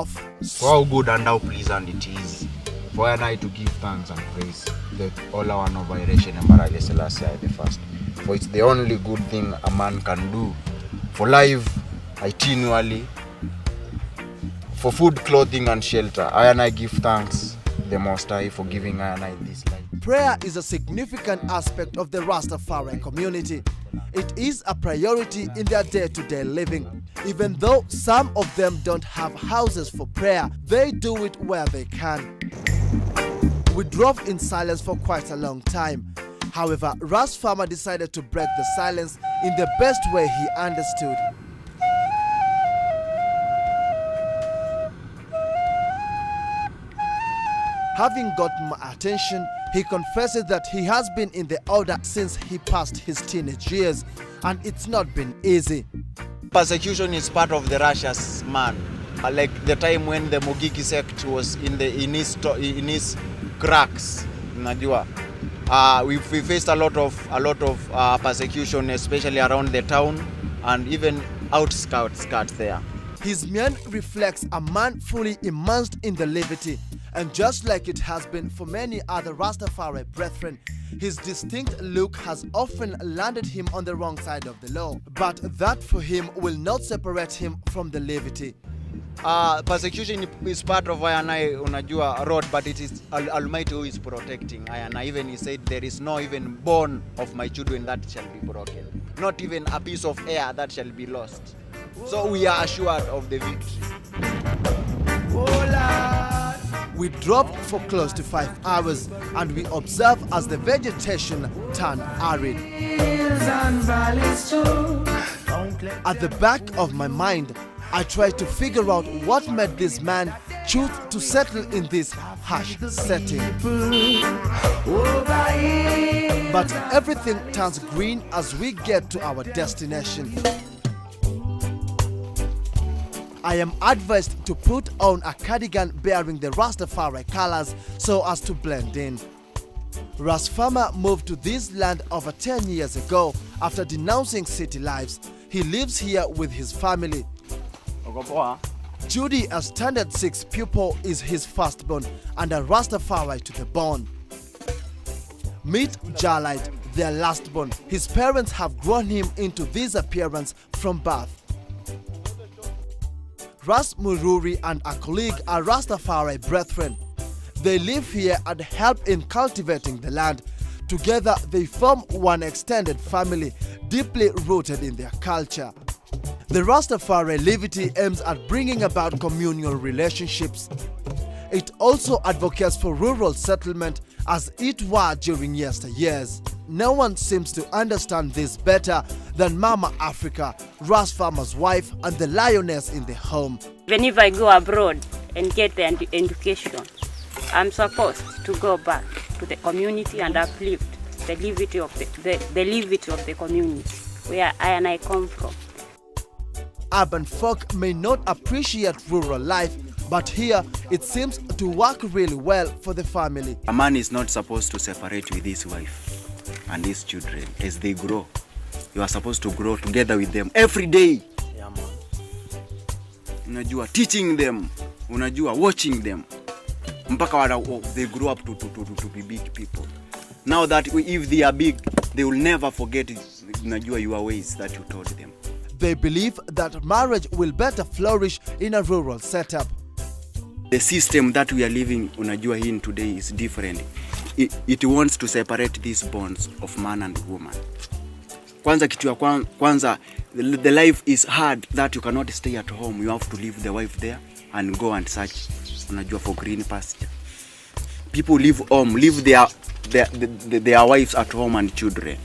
For how good and how pleasant it is for I to give thanks and praise the all our Novaration Embarage Selassie the first. For it's the only good thing a man can do for life, itinerally, for food, clothing, and shelter. I give thanks the Most High for giving I this life. Prayer is a significant aspect of the Rastafari community. It is a priority in their day-to-day living. Even though some of them don't have houses for prayer, they do it where they can. We drove in silence for quite a long time. However, Ras Farmer decided to break the silence in the best way he understood. Having got my attention, he confesses that he has been in the order since he passed his teenage years, and it's not been easy. Persecution is part of the Russia's man. Like the time when the Mogiki sect was in his cracks, we faced a lot of persecution, especially around the town and even outskirts there. His mien reflects a man fully immersed in the liberty, and just like it has been for many other Rastafari brethren, his distinct look has often landed him on the wrong side of the law. But that for him will not separate him from the liberty. Persecution is part of unajua road, but it is Almighty who is protecting. And even he said, there is no even bone of my children that shall be broken, not even a piece of air that shall be lost. So we are assured of the victory. We drove for close to 5 hours and we observe as the vegetation turned arid. At the back of my mind, I tried to figure out what made this man choose to settle in this harsh setting. But everything turns green as we get to our destination. I am advised to put on a cardigan bearing the Rastafari colors so as to blend in. Ras Farmer moved to this land over 10 years ago after denouncing city lives. He lives here with his family. Judy, a standard 6 pupil, is his firstborn and a Rastafari to the bone. Meet Jalite, their lastborn. His parents have grown him into this appearance from birth. Ras Mururi and a colleague are Rastafari brethren. They live here and help in cultivating the land. Together they form one extended family, deeply rooted in their culture. The Rastafari Liberty aims at bringing about communal relationships. It also advocates for rural settlement as it were during yesteryears. No one seems to understand this better than Mama Africa, Ras Farmer's wife and the lioness in the home. Even if I go abroad and get the education, I'm supposed to go back to the community and uplift the liberty of the community where I come from. Urban folk may not appreciate rural life, but here it seems to work really well for the family. A man is not supposed to separate with his wife and his children as they grow. You are supposed to grow together with them every day. Yeah, man. Unajua, teaching them, unajua, watching them. Mpaka they grow up to be big people. Now that if they are big, they will never forget unajua, your ways that you taught them. They believe that marriage will better flourish in a rural setup. The system that we are living unajua in today is different. It wants to separate these bonds of man and woman. Kwanza kitu ya kwanza, the life is hard that you cannot stay at home. You have to leave the wife there and go and search unajua for green pasture. People leave home, leave their wives at home and children.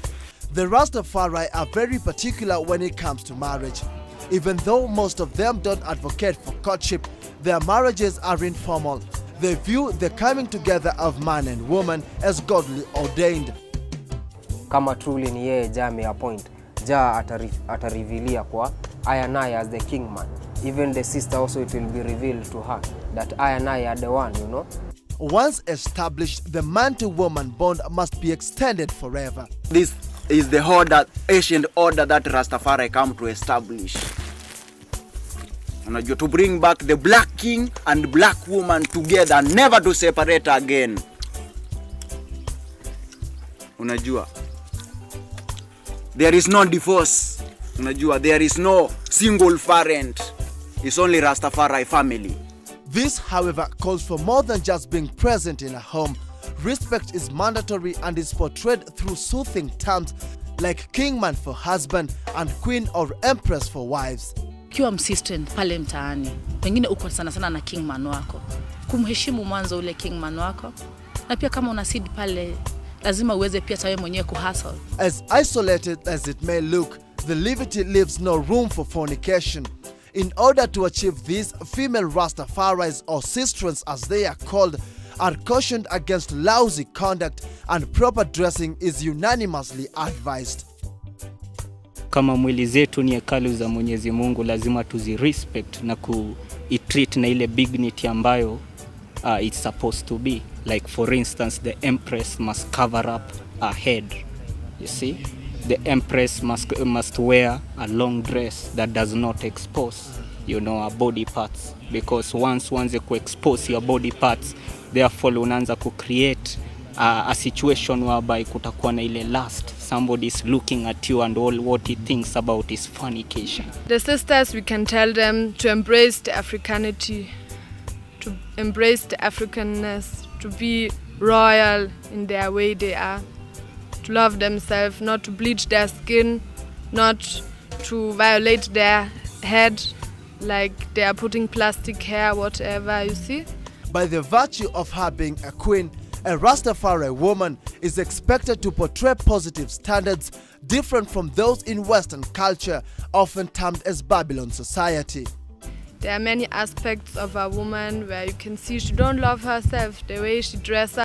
The Rastafari are very particular when it comes to marriage. Even though most of them don't advocate for courtship, their marriages are informal. They view the coming together of man and woman as godly ordained. Kama truly ni yeye Jah appoint, Jah atarivilia kwa I and I as the king man. Even the sister also, it will be revealed to her that I and I are the one, you know. Once established, the man-to-woman bond must be extended forever. This is the order, ancient order that Rastafari come to establish. Unajua, to bring back the black king and black woman together, never to separate again. Unajua, there is no divorce. Unajua, there is no single parent. It's only Rastafari family. This, however, calls for more than just being present in a home. Respect is mandatory and is portrayed through soothing terms like kingman for husband and queen or empress for wives. Ukiwa msistent pale mtaani, pengine uko sana na kingman wako, kumheshimu mwanzo ule kingman wako, na pia kama una seed pale, lazima uweze pia tawe mwenyewe kuhustle. As isolated as it may look, the levity leaves no room for fornication. In order to achieve this, female Rastafaris, or sistrans as they are called, are cautioned against lousy conduct, and proper dressing is unanimously advised. Kama mwili zetu ni hekalu za Mwenyezi Mungu, lazima tuzirespect na kuitreat na ile dignity ambayo it's supposed to be. Like for instance, the empress must cover up her head. You see, the empress must wear a long dress that does not expose, you know, her body parts, because once you expose your body parts, therefore unaanza ku create a situation whereby kutakuwa na ile lust. Somebody is looking at you and all what he thinks about is fornication. The sisters, we can tell them to embrace the Africanity, to embrace the Africanness, to be royal in their way they are, to love themselves, not to bleach their skin, not to violate their head like they are putting plastic hair, whatever, you see. By the virtue of her being a queen, a Rastafari woman is expected to portray positive standards different from those in Western culture, often termed as Babylon society. There are many aspects of a woman where you can see she don't love herself, the way she dresses.